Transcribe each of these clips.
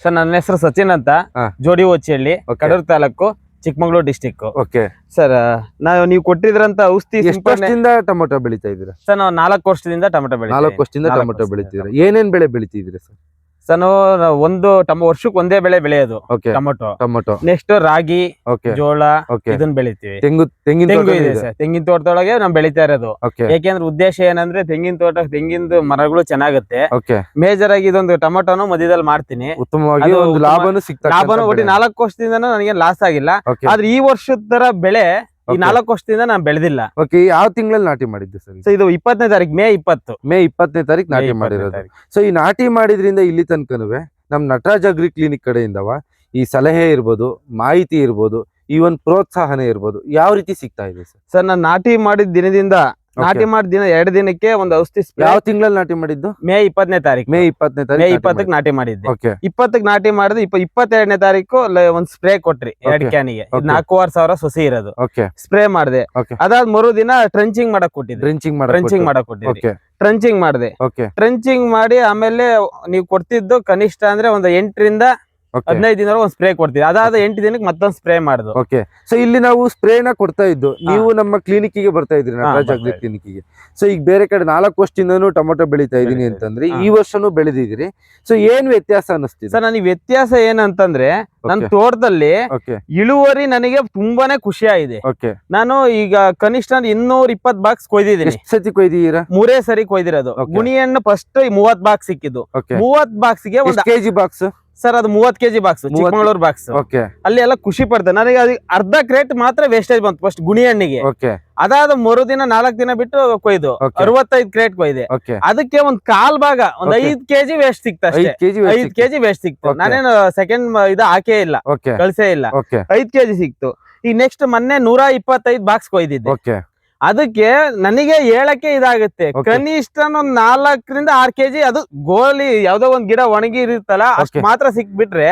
Sir ನನ್ನ ಹೆಸರು ಸಚಿನ್ ಅಂತ, ಜೋಡಿ Ochihalli, Kadur taluk, Chikkamagaluru district. Okay sir, ನೀವು ಕೊಟ್ಟಿದ್ರಂತ ಔಷಧಿ ಎಷ್ಟು ವರ್ಷದಿಂದ ಟೊಮೊಟೊ ಬೆಳಿತಾ ಇದ್ದೀರಾ? ಸರ್ ನಾವು 4 ವರ್ಷದಿಂದ ಟೊಮೊಟೊ 4 ವರ್ಷದಿಂದ ಟೊಮೊಟೊ ಬೆಳಿತಿದ್ದೀರಾ. ಏನೇನ್ ಬೆಳೆ ಬೆಳಿತಿದ್ದೀರಾ ಸರ್? ಸರ್ ನಾವು ವರ್ಷಕ್ಕೆ ಒಂದೇ ಬೆಳೆ ಬೆಳೆಯೋದು ಟೊಮೊಟೊ. ನೆಕ್ಸ್ಟ್ ರಾಗಿ, ಜೋಳ ಇದನ್ನ ಬೆಳಿತೀವಿ. ತೆಂಗು ಇದೆ ಸರ್, ತೆಂಗಿನ ತೋಟದೊಳಗೆ ನಾವು ಬೆಳಿತಾ ಇರೋದು. ಯಾಕೆಂದ್ರೆ ಉದ್ದೇಶ ಏನಂದ್ರೆ ತೆಂಗಿನ ತೋಟ, ತೆಂಗಿನ ಮರಗಳು ಚೆನ್ನಾಗುತ್ತೆ. ಮೇಜರ್ ಆಗಿ ಇದೊಂದು ಟೊಮೊಟೊನು ಮಧ್ಯದಲ್ಲಿ ಮಾಡ್ತೀನಿ. ಉತ್ತಮವಾಗಿ ಲಾಭನೂ ಸಿಗ್ತಾ. ಒಟ್ಟು 4 ವರ್ಷದಿಂದ ನನಗೆ ಲಾಸ್ ಆಗಿಲ್ಲ. ಆದ್ರೆ ಈ ವರ್ಷದ ತರ ಬೆಳೆ ಈ 4 ವರ್ಷದಿಂದ ನಾನು ಬೆಳೆದಿಲ್ಲ. ಯಾವ ತಿಂಗಳಲ್ಲಿ ನಾಟಿ ಮಾಡಿದ್ದು ಸರ್? ಇದು 20ನೇ ತಾರೀಕು, ಮೇ 20ನೇ ತಾರೀಕು ನಾಟಿ ಮಾಡಿರೋದು. ಸೊ ಈ ನಾಟಿ ಮಾಡಿದ್ರಿಂದ ಇಲ್ಲಿ ತನಕನೂ ನಮ್ ನಟರಾಜ್ ಅಗ್ರಿ ಕ್ಲಿನಿಕ್ ಕಡೆಯಿಂದವ ಈ ಸಲಹೆ ಇರ್ಬೋದು, ಮಾಹಿತಿ ಇರ್ಬೋದು, ಈವನ್ ಪ್ರೋತ್ಸಾಹನೆ ಇರ್ಬೋದು, ಯಾವ ರೀತಿ ಸಿಗ್ತಾ ಇದೆ ಸರ್? ಸರ್ ನಾನು ನಾಟಿ ಮಾಡಿದ ದಿನದಿಂದ, ನಾಟಿ ಮಾಡಿದ 2 ದಿನಕ್ಕೆ ಒಂದು ಔಷಧಿ ಸ್ಪ್ರೇ. ಯಾವ ತಿಂಗಳಲ್ಲಿ ನಾಟಿ ಮಾಡಿದ್ದು? ಮೇ 20ನೇ ತಾರೀಕು. ಮೇ 20ಕ್ಕೆ ನಾಟಿ ಮಾಡಿದ್ದೆ. 20ಕ್ಕೆ ನಾಟಿ ಮಾಡಿದ್ರೆ 22ನೇ ತಾರೀಕು ಒಂದ್ ಸ್ಪ್ರೇ ಕೊಟ್ರಿ 2 ಕ್ಯಾನಿಗೆ. 4,500 ಸೊಸಿ ಇರೋದು. ಸ್ಪ್ರೇ ಮಾಡಿದೆ. ಅದಾದ ಮರುದಿನ ಟ್ರೆಂಚಿಂಗ್ ಮಾಡಕ್ ಕೊಟ್ಟಿದ್ದೆ. ಟ್ರೆಂಚಿಂಗ್ ಮಾಡಿದೆ. ಟ್ರೆಂಚಿಂಗ್ ಮಾಡಿ ಆಮೇಲೆ ನೀವು ಕೊಡ್ತಿದ್ದು ಕನಿಷ್ಠ ಅಂದ್ರೆ ಒಂದು 8 ರಿಂದ 15 ದಿನ ಒಂದ್ ಸ್ಪ್ರೇ ಕೊಡ್ತೀವಿ. ಅದಾದ 8 ದಿನಕ್ಕೆ ಮತ್ತೊಂದು ಸ್ಪ್ರೇ ಮಾಡುದು. ಸೊ ಇಲ್ಲಿ ನಾವು ಸ್ಪ್ರೇನ ಕೊಡ್ತಾ ಇದ್ದು, ನೀವು ನಮ್ಮ ಕ್ಲಿನಿಕ್ಗೆ ಬರ್ತಾ ಇದ್ರಿ, ನಟರಾಜ್ ಅಗ್ರಿ ಕ್ಲಿನಿಕ್ಗೆ. ಸೊ ಈಗ ಬೇರೆ ಕಡೆ 4 ವರ್ಷದಿಂದನೂ ಟೊಮೊಟೊ ಬೆಳಿತಾ ಇದೀನಿ ಅಂತಂದ್ರೆ ಈ ವರ್ಷನೂ ಬೆಳೆದಿದ್ದೀರಿ. ಸೊ ಏನ್ ವ್ಯತ್ಯಾಸ ಅನಿಸ್ತಿದೆ ಸರ್? ನನಗೆ ವ್ಯತ್ಯಾಸ ಏನಂತಂದ್ರೆ ನನ್ನ ತೋಟದಲ್ಲಿ ಇಳುವರಿ ನನಗೆ ತುಂಬಾನೇ ಖುಷಿ ಆಗಿದೆ. ನಾನು ಈಗ ಕನಿಷ್ಠ 220 ಬಾಕ್ಸ್ ಕೊಯ್ದಿದ್ದೀನಿ. ಎಷ್ಟು ಸತಿ ಕೊಯ್ದಿದ್ದೀರಾ? 3 ಸರಿ ಕೊಯ್ದಿರೋದು. ಗುಣಿ ಹಣ್ಣು ಫಸ್ಟ್ 30 ಬಾಕ್ಸ್ ಸಿಕ್ಕಿದ್ದು. 30 ಬಾಕ್ಸ್ಗೆ ಒಂದು ಕೆಜಿ ಬಾಕ್ಸ್ ಸರ್, ಅದು 30 kg ಬಾಕ್ಸ್, ಚಿಕ್ಕಮಗಳೂರು ಬಾಕ್ಸ್. ಅಲ್ಲಿ ಎಲ್ಲ ಖುಷಿ ಪಡ್ತಾರೆ. ನನಗೆ ಅದು ಅರ್ಧ ಕ್ರೇಟ್ ಮಾತ್ರ ವೇಸ್ಟೇಜ್ ಬಂತು ಫಸ್ಟ್ ಗುಣಿ ಹಣ್ಣಿಗೆ. ಅದಾದ ಮರುದಿನ 4 ದಿನ ಬಿಟ್ಟು ಕೊಯ್ದು 65 ಕ್ರೇಟ್ ಕೊಯ್ದೆ. ಅದಕ್ಕೆ ಒಂದ್ ಕಾಲ್ ಭಾಗ, ಒಂದ್ 5 kg ವೇಸ್ಟ್ ಸಿಕ್ತ ಅಷ್ಟೇ. 5 kg ವೇಸ್ಟ್ ಸಿಕ್ತು. ನಾನೇನು ಸೆಕೆಂಡ್ ಇದು ಹಾಕೇ ಇಲ್ಲ, ಕಳ್ಸೇ ಇಲ್ಲ. 5 kg ಸಿಕ್ತು. ಈಗ ನೆಕ್ಸ್ಟ್ ಮೊನ್ನೆ 125 ಬಾಕ್ಸ್ ಕೊಯ್ದಿದ್ದೆ. ಅದಕ್ಕೆ ನನಗೆ ಹೇಳಕ್ಕೆ ಇದಾಗುತ್ತೆ. ಕನಿಷ್ಠ ಒಂದ್ 4 ರಿಂದ 6 kg ಅದು ಗೋಲಿ ಯಾವ್ದೋ ಒಂದ್ ಗಿಡ ಒಣಗಿ ಇರುತ್ತಲ್ಲ ಅಷ್ಟು ಮಾತ್ರ ಸಿಕ್ಬಿಟ್ರೆ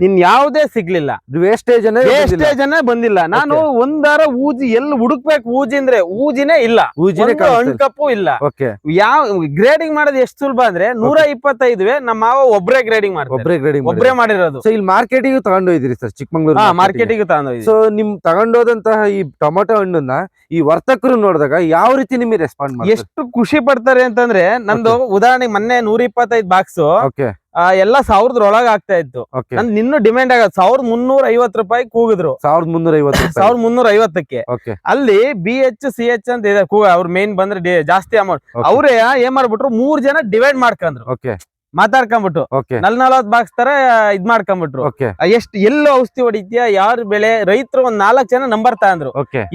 ಇನ್ ಯಾವ್ದೇ ಸಿಗ್ಲಿಲ್ಲ. ವೇಸ್ಟೇಜ್ ಅನ್ನೇ ಬಂದಿಲ್ಲ. ನಾನು ಒಂದಾರ ಊಜಿ ಎಲ್ಲಿ ಹುಡುಕ್ಬೇಕು ಊಜಿ ಅಂದ್ರೆ ಊಜಿನೇ ಇಲ್ಲ, ಕಪ್ಪು ಇಲ್ಲ. ಯಾವ ಗ್ರೇಡಿಂಗ್ ಮಾಡೋದು ಎಷ್ಟು ಸುಲಭ ಅಂದ್ರೆ 125 ನಮ್ಮ ಮಾವ ಒಬ್ರೇ ಗ್ರೇಡಿಂಗ್ ಮಾಡ್ತಾರೆ, ಒಬ್ರೇ ಮಾಡಿರೋದು. ಇಲ್ಲಿ ಮಾರ್ಕೆಟಿಗೂ ತಗೊಂಡೋಯ್ದಿರಿ ಸರ್? ಚಿಕ್ಕಮಂಗ್ಳೂರ್ ಮಾರ್ಕೆಟಿಗೂ ತಗೊಂಡೋಯ್ತು. ಸೊ ನಿಮ್ ತಗೊಂಡೋದಂತಹ ಈ ಟೊಮೊಟೊ ಹಣ್ಣನ್ನ ಈ ವರ್ತಕರು ನೋಡಿದಾಗ ಯಾವ ರೀತಿ ನಿಮಗೆ ರೆಸ್ಪಾಂಡ್ ಮಾಡಿ ಎಷ್ಟು ಖುಷಿ ಪಡ್ತಾರೆ ಅಂತಂದ್ರೆ, ನಂದು ಉದಾಹರಣೆಗೆ ಮೊನ್ನೆ 125 ಬಾಕ್ಸ್ ಎಲ್ಲ 1000 ಒಳಗ ಆಗ್ತಾ ಇತ್ತು. ನಂದು ಇನ್ನೂ ಡಿಮ್ಯಾಂಡ್ ಆಗತ್ತೆ. 1350 ರೂಪಾಯಿ ಕೂಗಿದ್ರು. 1350ಕ್ಕೆ ಅಲ್ಲಿ BH-CH ಅಂತ ಇದೆ ಅವ್ರ ಮೇನ್ ಬಂದ್ರೆ ಜಾಸ್ತಿ ಅಮೌಂಟ್. ಅವ್ರೇ ಏನ್ ಮಾಡ್ಬಿಟ್ರು, 3 ಜನ ಡಿವೈಡ್ ಮಾಡ್ಕೊಂಡ್ರು, ಮಾತಾಡ್ಕೊಂಡ್ಬಿಟ್ಟು 40 ಬಾಕ್ಸ್ ತರ ಇದ್ ಮಾಡ್ಕೊಂಡ್ಬಿಟ್ರು. ಎಷ್ಟು ಎಲ್ಲಿ ಔಷಧಿ ಹೊಡಿತೀಯ, ಯಾರು ಬೆಳೆ, ರೈತರು ಒಂದ್ 4 ಜನ ನಂಬರ್ ತಗೊಂಡ್ರು.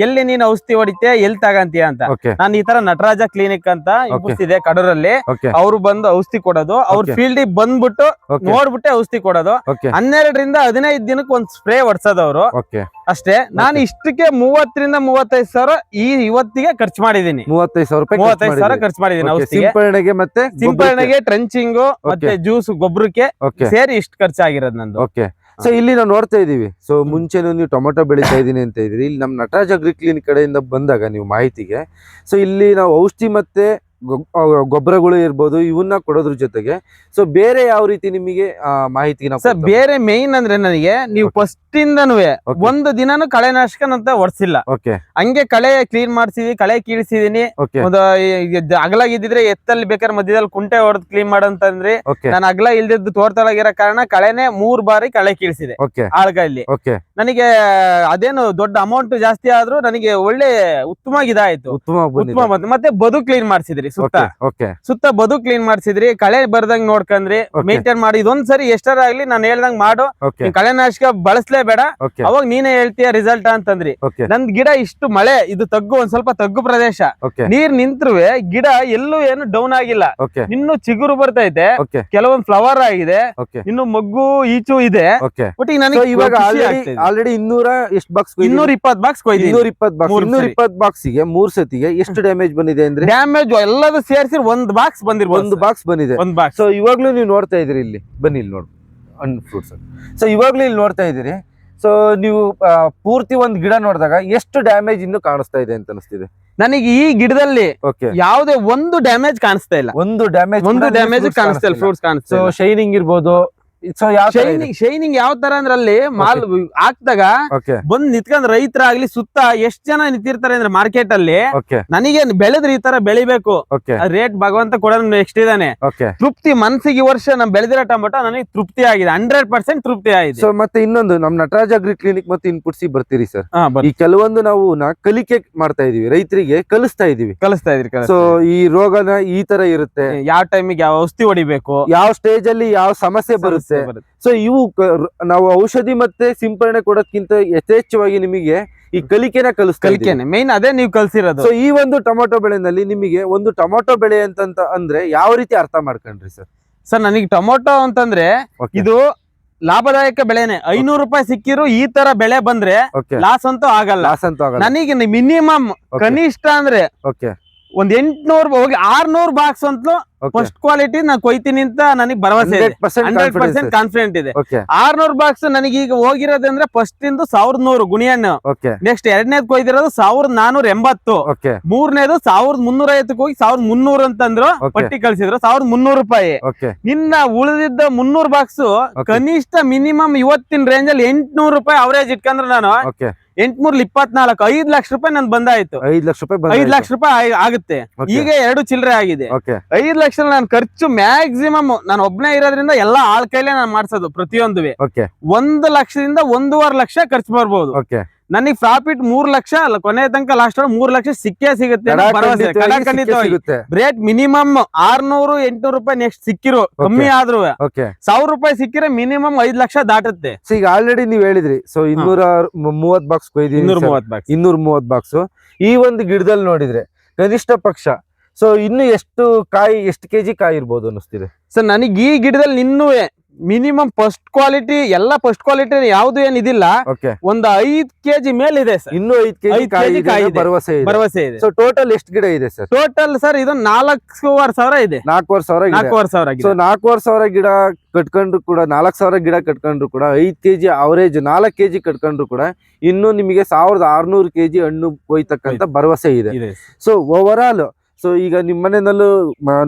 ಎಲ್ಲಿ ನೀನ್ ಔಷಧಿ ಹೊಡಿತೀಯ, ಎಲ್ಲಿ ತಗಂತೀಯ ಅಂತ. ನಾನು ಈ ತರ ನಟರಾಜ ಕ್ಲಿನಿಕ್ ಅಂತ ಇದೆ ಕಡೂರಲ್ಲಿ, ಅವ್ರು ಬಂದು ಔಷಧಿ ಕೊಡೋದು. ಅವ್ರ ಫೀಲ್ಡ್ ಬಂದ್ಬಿಟ್ಟು ನೋಡ್ಬಿಟ್ಟೆ ಔಷಧಿ ಕೊಡೋದು. 12 ರಿಂದ 15 ದಿನಕ್ಕೆ ಒಂದ್ ಸ್ಪ್ರೇ ಹೊಡ್ಸೋದು ಅವರು ಅಷ್ಟೇ. ನಾನು ಇಷ್ಟಕ್ಕೆ 30 ರಿಂದ 35 ಸಾವಿರ ಇವತ್ತಿಗೆ ಖರ್ಚು ಮಾಡಿದೀನಿ. 35 ಸಾವಿರ ಖರ್ಚು ಮಾಡಿದೀನಿ ಔಷಧಿಗೆ, ಸಿಂಪರಣೆಗೆ, ಟ್ರೆಂಚಿಂಗು ಮತ್ತೆ ಜ್ಯೂಸ್ ಗೊಬ್ಬರಕ್ಕೆ ಸೇರಿ ಇಷ್ಟು ಖರ್ಚಾಗಿರೋದು ನಂದು. ಸೊ ಇಲ್ಲಿ ನಾವು ನೋಡ್ತಾ ಇದೀವಿ. ಸೊ ಮುಂಚೆನೂ ನೀವು ಟೊಮೊಟೊ ಬೆಳಿತಾ ಇದೀನಿ ಅಂತ ಇದ್ರಿ. ಇಲ್ಲಿ ನಮ್ ನಟರಾಜ್ ಅಗ್ರಿ ಕ್ಲಿನಿಕ್ ಕಡೆಯಿಂದ ಬಂದಾಗ ನೀವು ಮಾಹಿತಿಗೆ, ಸೊ ಇಲ್ಲಿ ನಾವು ಔಷಧಿ ಮತ್ತೆ ಗೊಬ್ಬರಗಳು ಇರ್ಬೋದು ಇವನ್ನ ಕೊಡೋದ್ರ ಜೊತೆಗೆ ಸೊ ಬೇರೆ ಯಾವ ರೀತಿ ನಿಮಗೆ ಮಾಹಿತಿ? ಸರ್ ಬೇರೆ ಮೇನ್ ಅಂದ್ರೆ ನನಗೆ ನೀವು ಫಸ್ಟ್ ಇಂದನೂ ಒಂದು ದಿನಾನು ಕಳೆನಾಶಕ ಅಂತ ಹೊಡ್ಸಿಲ್ಲ. ಹಂಗೆ ಕಳೆ ಕ್ಲೀನ್ ಮಾಡ್ಸಿದೀನಿ, ಕಳೆ ಕೀಳ್ಸಿದೀನಿ. ಒಂದು ಅಗಲಾಗಿದ್ದಿದ್ರೆ ಎತ್ತಲ್ಲಿ ಬೇಕಾದ್ರೆ ಮಧ್ಯದಲ್ಲಿ ಕುಂಟೆ ಹೊಡೆದ್ ಕ್ಲೀನ್ ಮಾಡಂತಂದ್ರಿ. ನಾನು ಅಗಲ ಇಲ್ದಿದ್ದು ತೋಟದೊಳಗಿರೋ ಕಾರಣ ಕಳೆನೆ 3 ಬಾರಿ ಕಳೆ ಕೀಳ್ಸಿದೆ ಆಳ್ಗಲ್ಲಿ. ನನಗೆ ಅದೇನು ದೊಡ್ಡ ಅಮೌಂಟ್ ಜಾಸ್ತಿ ಆದ್ರೂ ನನಗೆ ಒಳ್ಳೆ ಉತ್ತಮವಾಗಿ ಇದಾಯ್ತು. ಉತ್ತಮ ಮತ್ತೆ ಬದು ಕ್ಲೀನ್ ಮಾಡ್ಸಿದ್ರಿ, ಸುತ್ತ ಬದು ಕ್ಲೀನ್ ಮಾಡ್ಸಿದ್ರಿ, ಕಳೆ ಬರ್ದಂಗ್ ನೋಡ್ಕಂದ್ರಿ, ಮೇಂಟೈನ್ ಮಾಡಿ. ಇದೊಂದ್ಸರಿ ಎಷ್ಟರ ಆಗ್ಲಿ ನಾನು ಹೇಳ್ದಂಗ್ ಮಾಡು, ಕಳೆನಾಶಕ ಬಳಸ್ಲೇಬೇಡ, ಅವಾಗ ನೀನೇ ಹೇಳ್ತೀಯ ರಿಸಲ್ಟ್ ಅಂತಂದ್ರಿ. ನಂದ್ ಗಿಡ ಇಷ್ಟು ಮಳೆ ಇದು ತಗ್ಗು, ಒಂದ್ ಸ್ವಲ್ಪ ತಗ್ಗು ಪ್ರದೇಶ, ನೀರ್ ನಿಂತ್ರು ಗಿಡ ಎಲ್ಲೂ ಏನು ಡೌನ್ ಆಗಿಲ್ಲ. ಇನ್ನು ಚಿಗುರು ಬರ್ತೈತೆ, ಕೆಲವೊಂದ್ ಫ್ಲವರ್ ಆಗಿದೆ, ಇನ್ನು ಮಗ್ಗು ಈಚು ಇದೆ. ಬಟ್ ಈಗ ನನಗೆ ಇವಾಗ ಆಲ್ರೆಡಿ 220 ಬಾಕ್ಸ್ ಕೊಯ್ದು 220 ಬಾಕ್ಸಿಗೆ 3 ಸತಿಗೆ ಎಷ್ಟು ಡ್ಯಾಮೇಜ್ ಬಂದಿದೆ ಅಂದ್ರೆ? ಡ್ಯಾಮೇಜ್ ಎಲ್ಲದೂ ಸೇರಿಸಿ 1 ಬಾಕ್ಸ್ ಬಂದಿರ್ಬೋದು. 1 ಬಾಕ್ಸ್ ಬಂದಿದೆ. ಸೊ ಇವಾಗ್ಲೂ ನೀವು ನೋಡ್ತಾ ಇದೀರಿ, ಇಲ್ಲಿ ಬನ್ನಿ, ಇಲ್ಲಿ ನೋಡಿ ಹಣ್ಣು ಫ್ರೂಟ್ಸ್. ಸೊ ಇವಾಗ್ಲೂ ಇಲ್ಲಿ ನೋಡ್ತಾ ಇದೀರಿ. ಸೊ ನೀವು ಪೂರ್ತಿ ಒಂದ್ ಗಿಡ ನೋಡಿದಾಗ ಎಷ್ಟು ಡ್ಯಾಮೇಜ್ ಇನ್ನು ಕಾಣಿಸ್ತಾ ಇದೆ ಅಂತ ಅನಿಸ್ತಿದೆ ನನಗೆ? ಈ ಗಿಡದಲ್ಲಿ ಯಾವುದೇ ಒಂದು ಡ್ಯಾಮೇಜ್ ಕಾಣಿಸ್ತಾ ಇಲ್ಲ. ಒಂದು ಡ್ಯಾಮೇಜ್ ಕಾಣಿಸ್ತಾ ಇಲ್ಲ. ಫ್ರೂಟ್ಸ್ ಕಾಣಿಸ್ತಾ. ಸೊ ಶೈನಿಂಗ್ ಇರ್ಬೋದು, ಸೊ ಯಾವ ಶೈನಿಂಗ್ ಯಾವ ತರ ಅಂದ್ರೆ ಅಲ್ಲಿ ಮಾಲ್ ಹಾಕ್ದಾಗ ಓಕೆ ಬಂದ್ ನಿಂತ್ಕೊಂಡ್ ರೈತರಾಗ್ಲಿ ಸುತ್ತ ಎಷ್ಟ್ ಜನ ನಿಂತಿರ್ತಾರೆ ಅಂದ್ರೆ ಮಾರ್ಕೆಟ್ ಅಲ್ಲಿ ಓಕೆ ನನಗೆ ಬೆಳೆದ್ರೆ ಈ ತರ ಬೆಳಿಬೇಕು, ಓಕೆ ರೇಟ್ ಭಗವಂತ ಕೊಡೋದು ನೆಕ್ಸ್ಟ್ ಇದಾನೆ. ಓಕೆ ತೃಪ್ತಿ ಮನ್ಸಿಗೆ ಈ ವರ್ಷ ನಮ್ ಬೆಳೆದಿರೋ ಟೊಮೊಟೊ ನನಗೆ ತೃಪ್ತಿ ಆಗಿದೆ, 100% ತೃಪ್ತಿ ಆಗಿದೆ. ಸೊ ಮತ್ತೆ ಇನ್ನೊಂದು ನಮ್ ನಟರಾಜ್ ಅಗ್ರಿ ಕ್ಲಿನಿಕ್ ಮತ್ತೆ ಇನ್ಪುಟ್ಸ್ ಬರ್ತೀರಿ ಸರ್. ಹಾ, ಈ ಕೆಲವೊಂದು ನಾವು ಕಲಿಕೆ ಮಾಡ್ತಾ ಇದೀವಿ, ರೈತರಿಗೆ ಕಲಿಸ್ತಾ ಇದೀವಿ. ಕಲಿಸ್ತಾ ಇದ್ರಿ. ಸೊ ಈ ರೋಗನ ಈ ತರ ಇರುತ್ತೆ, ಯಾವ ಟೈಮಿಗೆ ಯಾವ ಔಷಧಿ ಹೊಡಿಬೇಕು, ಯಾವ ಸ್ಟೇಜ್ ಅಲ್ಲಿ ಯಾವ ಸಮಸ್ಯೆ ಬರುತ್ತೆ. ಸೊ ಇವು ನಾವು ಔಷಧಿ ಮತ್ತೆ ಸಿಂಪರಣೆ ಕೊಡೋದ್ಕಿಂತ ಯಥೇಚ್ಛವಾಗಿ ನಿಮಗೆ ಈ ಕಲಿಕೆನ ಕಲಿಕೆನೆ ಮೇನ್, ಅದೇ ನೀವು ಕಲ್ಸಿರೋದು. ಸೊ ಈ ಒಂದು ಟೊಮೊಟೊ ಬೆಳೆನಲ್ಲಿ ನಿಮಗೆ ಒಂದು ಟೊಮೊಟೊ ಬೆಳೆ ಅಂತ ಅಂದ್ರೆ ಯಾವ ರೀತಿ ಅರ್ಥ ಮಾಡ್ಕೊಂಡ್ರಿ ಸರ್? ಸರ್ ನನಗೆ ಟೊಮೊಟೊ ಅಂತಂದ್ರೆ ಇದು ಲಾಭದಾಯಕ ಬೆಳೆನೆ. 500 ರೂಪಾಯಿ ಸಿಕ್ಕಿರು ಈ ತರ ಬೆಳೆ ಬಂದ್ರೆ ಲಾಸ್ ಅಂತೂ ಆಗಲ್ಲ. ನನಗೆ ಮಿನಿಮಮ್ ಕನಿಷ್ಠ ಅಂದ್ರೆ ಒಂದ್ 800 ಹೋಗಿ 600 ಬಾಕ್ಸ್ ಅಂತೂ ಫಸ್ಟ್ ಕ್ವಾಲಿಟಿ ನಾನು ಕೊಯ್ತೀನಿ ಅಂತ ನನಗೆ ಭರವಸೆ ಇದೆ, 100% ಕಾನ್ಫಿಡೆಂಟ್ ಇದೆ. 600 ಬಾಕ್ಸ್ ನನಗೆ ಈಗ ಹೋಗಿರೋದಂದ್ರೆ ಫಸ್ಟ್ ಇಂದು 1100 ಗುಣಿಹಣ್ಣು, ನೆಕ್ಸ್ಟ್ ಎರಡನೇದ್ ಕೊಯ್ದಿರೋದು 1480, ಮೂರನೇದು 1350 ಹೋಗಿ 1300 ಅಂತಂದ್ರು, ಪಟ್ಟಿ ಕಳ್ಸಿದ್ರು 1300 ರೂಪಾಯಿ. ನಿನ್ನ ಉಳಿದಿದ್ದ 300 ಬಾಕ್ಸ್ ಕನಿಷ್ಠ ಮಿನಿಮಮ್ ಇವತ್ತಿನ ರೇಂಜ್ ಅಲ್ಲಿ 800 ರೂಪಾಯಿ ಅವರೇಜ್ ಇಟ್ಕೊಂಡ್ರೆ ನಾನು 824 5 ಲಕ್ಷ ರೂಪಾಯಿ ನನ್ ಬಂದಾಯ್ತು. 5 ಲಕ್ಷ ರೂಪಾಯಿ ಆಗುತ್ತೆ. ಈಗ 2 ಚಿಲ್ಲರೆ ಆಗಿದೆ. 5 ಲಕ್ಷ ನಾನು ಖರ್ಚು ಮ್ಯಾಕ್ಸಿಮಮ್ ನಾನು ಒಬ್ನೇ ಇರೋದ್ರಿಂದ ಎಲ್ಲಾ ಆಳ್ ಕೈಲೇ ನಾನು ಮಾಡ್ಸೋದು ಪ್ರತಿಯೊಂದು. 1 ಲಕ್ಷದಿಂದ 1.5 ಲಕ್ಷ ಖರ್ಚು ಬರ್ಬೋದು. ನನಗೆ ಪ್ರಾಫಿಟ್ 3 ಲಕ್ಷ ಅಲ್ಲ, ಕೊನೆ ತನಕ ಲಾಸ್ಟ್ 3 ಲಕ್ಷ ಸಿಕ್ಕೇ ಸಿಗುತ್ತೆ ಭರವಸೆ. ರೇಟ್ ಮಿನಿಮಮ್ 600-800 ರೂಪಾಯಿ ನೆಕ್ಸ್ಟ್ ಸಿಕ್ಕಿರು, ಕಮ್ಮಿ ಆದ್ರೂ 1000 ರೂಪಾಯಿ ಸಿಕ್ಕಿದ್ರೆ ಮಿನಿಮಮ್ 5 ಲಕ್ಷ ದಾಟುತ್ತೆ. ಈಗ ಆಲ್ರೆಡಿ ನೀವ್ ಹೇಳಿದ್ರಿ, ಸೊ 230 ಬಾಕ್ಸ್ ಕೊಯ್ದಿ, 230 ಬಾಕ್ಸ್ ಈ ಒಂದು ಗಿಡದಲ್ಲಿ ನೋಡಿದ್ರೆ ಕನಿಷ್ಠ ಪಕ್ಷ ಸೊ ಇನ್ನು ಎಷ್ಟು ಕೆಜಿ ಕಾಯಿ ಇರ್ಬೋದು ಅನ್ನಿಸ್ತಿದೆ ಸರ್ ನನಗೆ ಈ ಗಿಡದಲ್ಲಿ ಇನ್ನೂ ಮಿನಿಮಮ್ ಫಸ್ಟ್ ಕ್ವಾಲಿಟಿ ಎಲ್ಲ ಫಸ್ಟ್ ಕ್ವಾಲಿಟಿ ಯಾವ್ದು ಏನಿದಿಲ್ಲ, ಒಂದು 5 ಕೆಜಿ ಮೇಲೆ ಇದೆ ಸರ್. ಇನ್ನು 5 ಕೆಜಿ ಭರವಸೆ ಇದೆ. ಸೊ ಟೋಟಲ್ ಎಷ್ಟು ಗಿಡ ಇದೆ ಸರ್? ಟೋಟಲ್ ಸರ್ ಇದು 4,500 ಇದೆ. 4,500. ಸೊ 4,500 ಗಿಡ ಕಟ್ಕೊಂಡ್ರು ಕೂಡ 4,000 ಗಿಡ ಕಟ್ಕೊಂಡ್ರು ಕೂಡ 5 ಕೆಜಿ ಅವರೇಜ್ 4 ಕೆಜಿ ಕಟ್ಕೊಂಡ್ರು ಕೂಡ ಇನ್ನು ನಿಮಗೆ 1,600 ಕೆಜಿ ಹಣ್ಣು ಕೊಯ್ತಕ್ಕಂತ ಭರವಸೆ ಇದೆ. ಸೊ ಓವರ್ ಆಲ್ ಸೊ ಈಗ ನಿಮ್ ಮನೆಯಲ್ಲೂ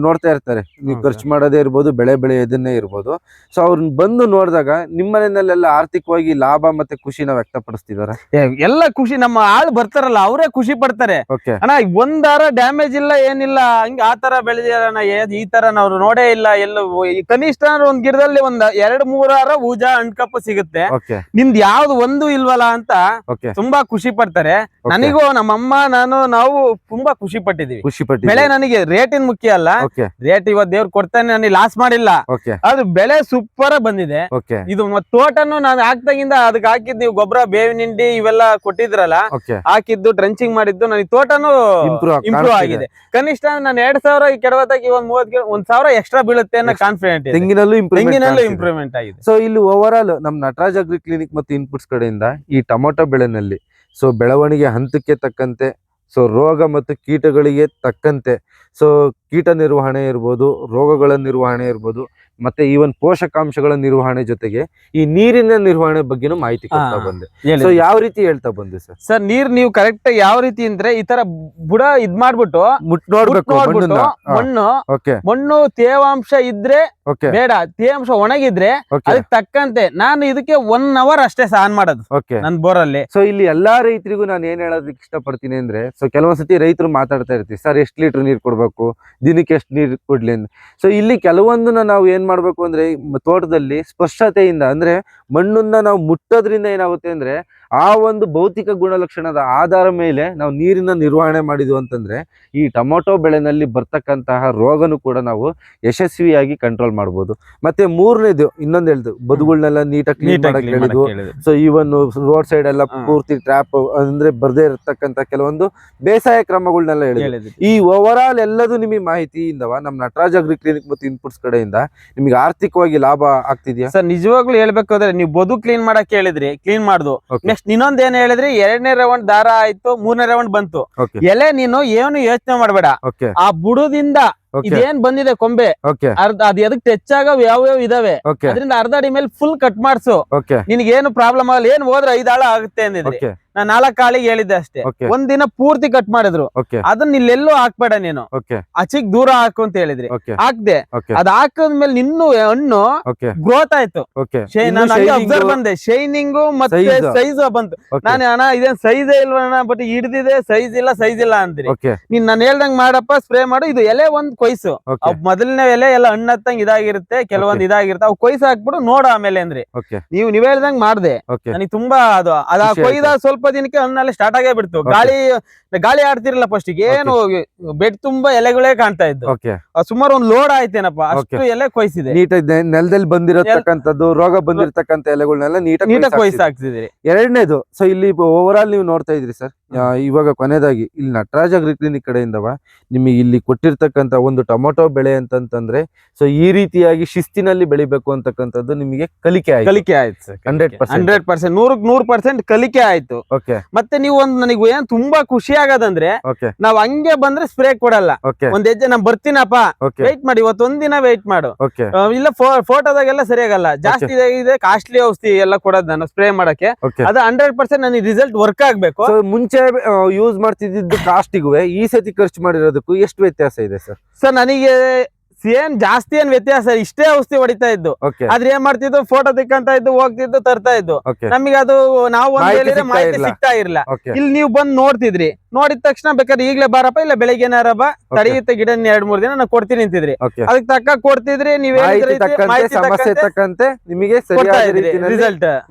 ನೋಡ್ತಾ ಇರ್ತಾರೆ, ನೀವು ಖರ್ಚು ಮಾಡೋದೇ ಇರ್ಬೋದು, ಬೆಳೆಯೋದನ್ನೇ ಇರ್ಬೋದು. ಸೊ ಅವ್ರನ್ನ ಬಂದು ನೋಡಿದಾಗ ನಿಮ್ಮ ಮನೆಯಲ್ಲೆಲ್ಲ ಆರ್ಥಿಕವಾಗಿ ಲಾಭ ಮತ್ತೆ ಖುಷಿನ ವ್ಯಕ್ತಪಡಿಸ್ತಿದಾರೆ. ಎಲ್ಲ ಖುಷಿ, ನಮ್ಮ ಆಳು ಬರ್ತಾರಲ್ಲ ಅವರೇ ಖುಷಿ ಪಡ್ತಾರೆ. ಅಣ್ಣ ಒಂದಾರ ಡ್ಯಾಮೇಜ್ ಇಲ್ಲ ಏನಿಲ್ಲ, ಹಂಗ ಆ ತರ ಬೆಳೆದಿರೋಣ, ಈ ತರ ನಾವು ನೋಡೇ ಇಲ್ಲ. ಎಲ್ಲ ಕನಿಷ್ಠ ಒಂದ್ ಗಿಡದಲ್ಲಿ ಒಂದ್ 2-3 ಹೂಜ ಹಣ್ಕಪ್ಪು ಸಿಗುತ್ತೆ, ನಿಮ್ದು ಯಾವ್ದು ಒಂದು ಇಲ್ವಲ್ಲ ಅಂತ ತುಂಬಾ ಖುಷಿ ಪಡ್ತಾರೆ. ನನಗೂ ನಮ್ಮಮ್ಮ ನಾವು ತುಂಬಾ ಖುಷಿ ಪಟ್ಟಿದೀವಿ. ಬೆಳೆ ನನಗೆ ರೇಟಿನ ಮುಖ್ಯ ಅಲ್ಲ, ರೇಟ್ ಇವತ್ತು ದೇವ್ರು ಕೊಡ್ತಾನೆ, ನನಗೆ ಲಾಸ್ ಮಾಡಿಲ್ಲ. ಅದು ಬೆಳೆ ಸೂಪರ್ ಬಂದಿದೆ. ಇದು ತೋಟನು ನಾನು ಹಾಕ್ದಾಗಿಂದ ಅದಕ್ಕೆ ಹಾಕಿದ್ ನೀವು ಗೊಬ್ಬರ, ಬೇವಿನ ಹಿಂಡಿ ಇವೆಲ್ಲ ಕೊಟ್ಟಿದ್ರಲ್ಲ, ಹಾಕಿದ್ದು ಟ್ರಂಚಿಂಗ್ ಮಾಡಿದ್ದು ನನಗೆ ತೋಟನು ಇಂಪ್ರೂವ್ ಆಗಿದೆ. ಕನಿಷ್ಠ ನಾನು 2,000 ಕೆಡವತ್ತಾಗಿ 1,000 ಎಕ್ಸ್ಟ್ರಾ ಬೀಳುತ್ತೆ ಅನ್ನೋ ಕಾನ್ಫಿಡೆಂಟ್ ಇದೆ. ತೆಂಗಿನಲ್ಲೂ ಇಂಪ್ರೂವ್ಮೆಂಟ್ ಆಗಿದೆ. ಸೊ ಇಲ್ಲಿ ಓವರ್ ಆಲ್ ನಮ್ ನಟರಾಜ್ ಅಗ್ರಿ ಕ್ಲಿನಿಕ್ ಮತ್ತು ಇನ್ಪುಟ್ಸ್ ಕಡೆಯಿಂದ ಈ ಟೊಮೊಟೊ ಬೆಳೆನಲ್ಲಿ ಸೊ ಬೆಳವಣಿಗೆ ಹಂತಕ್ಕೆ ತಕ್ಕಂತೆ, ಸೊ ರೋಗ ಮತ್ತು ಕೀಟಗಳಿಗೆ ತಕ್ಕಂತೆ, ಸೊ ಕೀಟ ನಿರ್ವಹಣೆ ಇರ್ಬೋದು, ರೋಗಗಳ ನಿರ್ವಹಣೆ ಇರ್ಬೋದು, ಮತ್ತೆ ಈವನ್ ಪೋಷಕಾಂಶಗಳ ನಿರ್ವಹಣೆ ಜೊತೆಗೆ ಈ ನೀರಿನ ನಿರ್ವಹಣೆ ಬಗ್ಗೆನೂ ಮಾಹಿತಿ ಕೊಡ್ತಾ ಬಂದೆ. ಸೊ ಯಾವ ರೀತಿ ಹೇಳ್ತಾ ಬಂದೆ ಸರ್? ಸರ್ ನೀರ್ ನೀವು ಕರೆಕ್ಟ್ ಯಾವ ರೀತಿ ಅಂದ್ರೆ ಈ ತರ ಬುಡ ಇದ್ ಮಾಡ್ಬಿಟ್ಟು ನೋಡ್ಬೇಕು ಮಣ್ಣು ತೇವಾಂಶ ಇದ್ರೆ ಬೇಡ, ತೇವಾಂಶ ಒಣಗಿದ್ರೆ ಅದಕ್ಕೆ ತಕ್ಕಂತೆ ನಾನು ಇದಕ್ಕೆ 1 ಅವರ್ ಅಷ್ಟೇ ಆನ್ ಮಾಡೋದು ನನ್ ಬೋರಲ್ಲಿ. ಸೊ ಇಲ್ಲಿ ಎಲ್ಲಾ ರೈತರಿಗೂ ನಾನು ಏನ್ ಹೇಳೋದಕ್ಕೆ ಇಷ್ಟಪಡ್ತೀನಿ ಅಂದ್ರೆ, ಸೊ ಕೆಲವೊಂದ್ಸತಿ ರೈತರು ಮಾತಾಡ್ತಾ ಇರ್ತೀವಿ, ಸರ್ ಎಷ್ಟು ಲೀಟರ್ ನೀರ್ ಕೊಡ್ಬೇಕು, ದಿನಕ್ಕೆ ಎಷ್ಟು ನೀರು ಕೊಡ್ಲಿ ಅಂತ. ಸೊ ಇಲ್ಲಿ ಕೆಲವೊಂದನ್ನ ನಾವು ಏನ್ ಮಾಡ್ಬೇಕು ಅಂದ್ರೆ ತೋಟದಲ್ಲಿ ಸ್ಪರ್ಶತೆಯಿಂದ ಅಂದ್ರೆ ಮಣ್ಣನ್ನ ನಾವು ಮುಟ್ಟೋದ್ರಿಂದ ಏನಾಗುತ್ತೆ ಅಂದ್ರೆ ಆ ಒಂದು ಭೌತಿಕ ಗುಣಲಕ್ಷಣದ ಆಧಾರ ಮೇಲೆ ನಾವು ನೀರಿನ ನಿರ್ವಹಣೆ ಮಾಡಿದ್ವು ಅಂತಂದ್ರೆ ಈ ಟೊಮೊಟೊ ಬೆಳೆನಲ್ಲಿ ಬರ್ತಕ್ಕಂತಹ ರೋಗನು ಕೂಡ ನಾವು ಯಶಸ್ವಿಯಾಗಿ ಕಂಟ್ರೋಲ್ ಮಾಡ್ಬೋದು. ಮತ್ತೆ ಮೂರನೇದು ಇನ್ನೊಂದು ಹೇಳ್ದು, ಬದುಗಳನ್ನೆಲ್ಲ ನೀಟಾಗಿ ಕ್ಲೀನ್ ಮಾಡಕ್ ಹೇಳಿದ್ವು. ಸೊ ಇವನ್ ರೋಡ್ ಸೈಡ್ ಎಲ್ಲ ಪೂರ್ತಿ ಟ್ರ್ಯಾಪ್ ಅಂದ್ರೆ ಬರ್ದೇ ಇರತಕ್ಕಂತ ಕೆಲವೊಂದು ಬೇಸಾಯ ಕ್ರಮಗಳನ್ನೆಲ್ಲ ಹೇಳಿದ್ವಿ. ಈ ಓವರ್ ಆಲ್ ಎಲ್ಲದೂ ನಿಮಗೆ ಮಾಹಿತಿಯಿಂದವ ನಮ್ಮ ನಟರಾಜ್ ಅಗ್ರಿ ಕ್ಲಿನಿಕ್ ಮತ್ತು ಇನ್ಪುಟ್ಸ್ ಕಡೆಯಿಂದ ನಿಮಗೆ ಆರ್ಥಿಕವಾಗಿ ಲಾಭ ಆಗ್ತಿದ್ಯಾ ಸರ್? ನಿಜವಾಗ್ಲೂ ಹೇಳ್ಬೇಕಾದ್ರೆ ನೀವು ಬದು ಕ್ಲೀನ್ ಮಾಡಕ್ ಹೇಳಿದ್ರಿ, ಕ್ಲೀನ್ ಮಾಡ್ದು. ನೆಕ್ಸ್ಟ್ ಇನ್ನೊಂದ್ ಏನ್ ಹೇಳಿದ್ರಿ, 2ನೇ ರೌಂಡ್ ದಾರ ಆಯ್ತು, 3ನೇ ರೌಂಡ್ ಬಂತು. ಎಲೆ ನೀನು ಏನು ಯೋಚನೆ ಮಾಡ್ಬೇಡ, ಆ ಬುಡದಿಂದ ಇದೇನ್ ಬಂದಿದೆ ಕೊಂಬೆ ಅದ್ ಎದಕ್ ಟಚ್ ಆಗೋ ಯಾವ ಇದಾವೆ ಅದರಿಂದ ಅರ್ಧ ಅಡಿ ಮೇಲೆ ಫುಲ್ ಕಟ್ ಮಾಡ್ಸು, ನಿನ್ಗೆ ಏನು ಪ್ರಾಬ್ಲಮ್ ಆಗಲ್ಲ. ಏನ್ ಹೋದ್ರೆ 5 ಆಳ ಆಗುತ್ತೆ ಅಂದಿದ್ರಿ, ನಾನ್ 4 ಆಳಿಗೆ ಹೇಳಿದ್ದೆ ಅಷ್ಟೇ. ಒಂದ್ ದಿನ ಪೂರ್ತಿ ಕಟ್ ಮಾಡಿದ್ರು. ಅದನ್ನ ಇಲ್ಲೆಲ್ಲೂ ಹಾಕ್ಬೇಡ ನೀನು, ಆಚಿಗ್ ದೂರ ಹಾಕು ಅಂತ ಹೇಳಿದ್ರಿ, ಹಾಕ್ದೆ. ಅದ್ ಹಾಕದ್ಮೇಲೆ ನಿನ್ನೂ ಹಣ್ಣು ಗ್ರೋತ್ ಆಯ್ತು. ನಾನು ಅಬ್ಸರ್ವ್ ಬಂದೆ, ಶೈನಿಂಗು ಮತ್ತೆ ಸೈಜ್ ಬಂತು. ನಾನು ಅಣ್ಣ ಇದೇನ್ ಸೈಜೇ ಇಲ್ವಣ್ಣ, ಬಟ್ ಹಿಡ್ದಿದೆ, ಸೈಜ್ ಇಲ್ಲ ಅಂದ್ರಿ. ನೀನ್ ನಾನು ಹೇಳ್ದಂಗ್ ಮಾಡಪ್ಪ, ಸ್ಪ್ರೇ ಮಾಡು. ಇದು ಎಲೆ ಒಂದ್ ಕೊಯ್ಸು, ಮೊದಲನೇ ಎಲೆ ಎಲ್ಲ ಹಣ್ಣು ಹತ್ತಂಗ್ ಇದಾಗಿರುತ್ತೆ, ಕೆಲವೊಂದ್ ಇದಾಗಿರುತ್ತೆ, ಅವ್ ಕೊಯ್ಸು ಹಾಕ್ಬಿಡು ನೋಡು ಆಮೇಲೆ ಅಂದ್ರಿ. ನೀವ್ ಹೇಳ್ದಂಗ್ ಮಾಡ್ದೆ. ನನಗೆ ತುಂಬಾ ಅದ ಕೊಯ್ದ ಸ್ವಲ್ಪ ದಿನಕ್ಕೆ ಹಣ್ಣಲ್ಲಿ ಸ್ಟಾರ್ಟ್ ಆಗೇ ಬಿಡ್ತು. ಗಾಳಿ ಆಡ್ತಿರಲ್ಲ ಫಸ್ಟ್ ಏನು ಬೆಡ್ ತುಂಬಾ ಎಲೆಗಳೇ ಕಾಣ್ತಾ ಇದ್ದು. ಸುಮಾರು ಒಂದ್ ಲೋಡ್ ಆಯ್ತೇನಪ್ಪ, ಅಷ್ಟು ಎಲೆ ಕೊಯ್ಸಿದೆ. ನೀಟಾಗಿ ನೆಲದಲ್ಲಿ ಬಂದಿರತಕ್ಕಂಥದ್ದು, ರೋಗ ಬಂದಿರತಕ್ಕಂತ ಎಲೆಗಳನ್ನೆಲ್ಲ ನೀಟಾಗಿ ಕೊಯ್ಸ್ ಹಾಕ್ತಿದ್ರಿ. ಎರಡನೇದು, ಸೊ ಇಲ್ಲಿ ಓವರ್ ಆಲ್ ನೀವು ನೋಡ್ತಾ ಇದ್ರಿ ಸರ್. ಇವಾಗ ಕೊನೆಯದಾಗಿ ಇಲ್ಲಿ ನಟರಾಜ್ ಅಗ್ರಿ ಕ್ಲಿನಿಕ್ ಕಡೆಯಿಂದವ ನಿಮಗೆ ಇಲ್ಲಿ ಕೊಟ್ಟಿರ್ತಕ್ಕಂಥ ಒಂದು ಟೊಮೊಟೊ ಬೆಳೆ ಅಂತಂದ್ರೆ, ಸೊ ಈ ರೀತಿಯಾಗಿ ಶಿಸ್ತಿನಲ್ಲಿ ಬೆಳಿಬೇಕು ಅಂತಕ್ಕಂಥದ್ದು ನಿಮಗೆ ಕಲಿಕೆ ಆಯ್ತು. 100% 100% ಕಲಿಕೆ ಆಯ್ತು. ಮತ್ತೆ ನೀವು ನನಗೆ ಏನ್ ತುಂಬಾ ಖುಷಿ ಆಗೋದಂದ್ರೆ, ನಾವ್ ಹಂಗೆ ಬಂದ್ರೆ ಸ್ಪ್ರೇ ಕೊಡಲ್ಲ. ಒಂದ್ ಹೆಜ್ಜೆ ನಾನ್ ಬರ್ತೀನಪ್ಪ, ವೇಟ್ ಮಾಡಿ, ಇವತ್ತೊಂದ್ ದಿನ ವೇಟ್ ಮಾಡು. ಇಲ್ಲ ಫೋಟೋದಾಗೆಲ್ಲ ಸರಿಯಾಗಲ್ಲ, ಜಾಸ್ತಿ ಇದೆ ಕಾಸ್ಟ್ಲಿ ಔಷಧಿ ಎಲ್ಲ ಕೊಡೋದ್ ನಾನು ಸ್ಪ್ರೇ ಮಾಡಕ್ಕೆ. ಅದು 100% ನನಗೆ ರಿಸಲ್ಟ್ ವರ್ಕ್ ಆಗ್ಬೇಕು. ಮುಂಚೆ ಯೂಸ್ ಮಾಡ್ತಿದ್ದು ಕಾಸ್ಟಿಗೂ ಈ ಸತಿ ಖರ್ಚು ಮಾಡಿರೋದಕ್ಕೂ ಎಷ್ಟು ವ್ಯತ್ಯಾಸ ಇದೆ ಸರ್? ಸರ್ ನನಗೆ ಏನ್ ಜಾಸ್ತಿ ಏನ್ ವ್ಯತ್ಯಾಸ, ಇಷ್ಟೇ ಔಷಧಿ ಹೊಡಿತಾ ಇದ್ದು. ಆದ್ರೆ ಏನ್ ಮಾಡ್ತಿದ್ದು, ಫೋಟೋ ತೆಕ್ಕಂತ ಇದ್ದು, ಹೋಗ್ತಿದ್ದು, ತರ್ತಾ ಇದ್ದು. ನಮಗೆ ಅದು ನಾವು ಮಾಹಿತಿ ಸಿಗ್ತಾ ಇರ್ಲಿಲ್ಲ. ಇಲ್ಲಿ ನೀವು ಬಂದ್ ನೋಡ್ತಿದ್ರಿ, ನೋಡಿದ ತಕ್ಷಣ ಬೇಕಾದ್ರೆ ಈಗ್ಲೇ ಬಾರಪ್ಪ, ಇಲ್ಲ ಬೆಳಿಗ್ಗೆ ಏನಾರಪ್ಪ ತಡೆಯುತ್ತೆ ಗಿಡ 2-3 ದಿನ ನಾನು ಕೊಡ್ತೀನಿ ಅಂತಿದ್ರಿ. ಅದಕ್ಕೆ ತಕ್ಕ ಕೊಡ್ತಿದ್ರಿ, ನಿಮಗೆ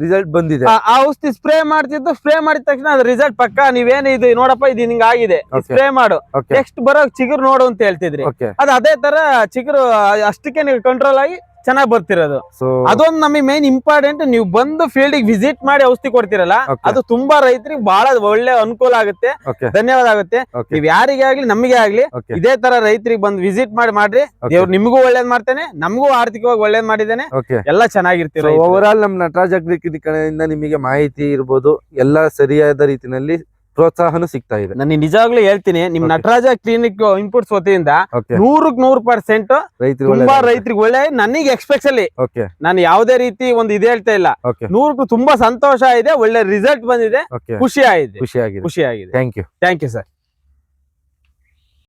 ರಿಸಲ್ಟ್ ಬಂದಿದೆ. ಆ ಔಷಧಿ ಸ್ಪ್ರೇ ಮಾಡ್ತಿದ್ದು, ಸ್ಪ್ರೇ ಮಾಡಿದ ತಕ್ಷಣ ಅದು ರಿಸಲ್ಟ್ ಪಕ್ಕ. ನೀವೇನು ಇದು ನೋಡಪ್ಪ, ಇದು ಹಿಂಗ ಆಗಿದೆ, ಸ್ಪ್ರೇ ಮಾಡು, ನೆಕ್ಸ್ಟ್ ಬರೋ ಚಿಗುರು ನೋಡು ಅಂತ ಹೇಳ್ತಿದ್ರಿ. ಅದು ಅದೇ ತರ ಚಿಗುರು ಅಷ್ಟಕ್ಕೆ ನೀವು ಕಂಟ್ರೋಲ್ ಆಗಿ ಚೆನ್ನಾಗಿ ಬರ್ತಿರೋದು. ಅದೊಂದು ನಮಗೆ ಮೇನ್ ಇಂಪಾರ್ಟೆಂಟ್. ನೀವು ಬಂದು ಫೀಲ್ಡ್ ವಿಸಿಟ್ ಮಾಡಿ ಔಷಧಿ ಕೊಡ್ತಿರಲ್ಲ, ಅದು ತುಂಬಾ ರೈತರಿಗೆ ಬಹಳ ಒಳ್ಳೆ ಅನುಕೂಲ ಆಗುತ್ತೆ, ಧನ್ಯವಾದ ಆಗುತ್ತೆ. ನೀವ್ ಯಾರಿಗೇ ಆಗ್ಲಿ ನಮಗೆ ಆಗ್ಲಿ ಇದೇ ತರ ರೈತರಿಗೆ ಬಂದು ವಿಸಿಟ್ ಮಾಡ್ರಿ. ದೇವ್ರು ನಿಮಗೂ ಒಳ್ಳೇದ್ ಮಾಡ್ತೇನೆ, ನಮಗೂ ಆರ್ಥಿಕವಾಗಿ ಒಳ್ಳೇದ್ ಮಾಡಿದ್ದೇನೆ, ಎಲ್ಲ ಚೆನ್ನಾಗಿರ್ತೀರ. ಓವರ್ ಆಲ್ ನಮ್ ನಟರಾಜ್ ಅಗ್ರಿ ಕಡೆಯಿಂದ ನಿಮಗೆ ಮಾಹಿತಿ ಇರ್ಬೋದು, ಎಲ್ಲ ಸರಿಯಾದ ರೀತಿಯಲ್ಲಿ ಪ್ರೋತ್ಸಾಹನೂ ಸಿಗ್ತಾ ಇದೆ. ನಾನು ನಿಜವಾಗ್ಲೂ ಹೇಳ್ತೀನಿ, ನಿಮ್ ನಟರಾಜ ಕ್ಲಿನಿಕ್ ಇನ್ಪುಟ್ಸ್ ವತಿಯಿಂದ 100% ತುಂಬಾ ರೈತರಿಗೆ ಒಳ್ಳೆ, ನನಗೆ ಎಕ್ಸ್ಪೆಷಲಿ ನಾನು ಯಾವುದೇ ರೀತಿ ಒಂದು ಇದು ಹೇಳ್ತಾ ಇಲ್ಲ, 100 ತುಂಬಾ ಸಂತೋಷ ಇದೆ, ಒಳ್ಳೆ ರಿಸಲ್ಟ್ ಬಂದಿದೆ, ಖುಷಿ ಆಗಿದೆ. Thank you sir.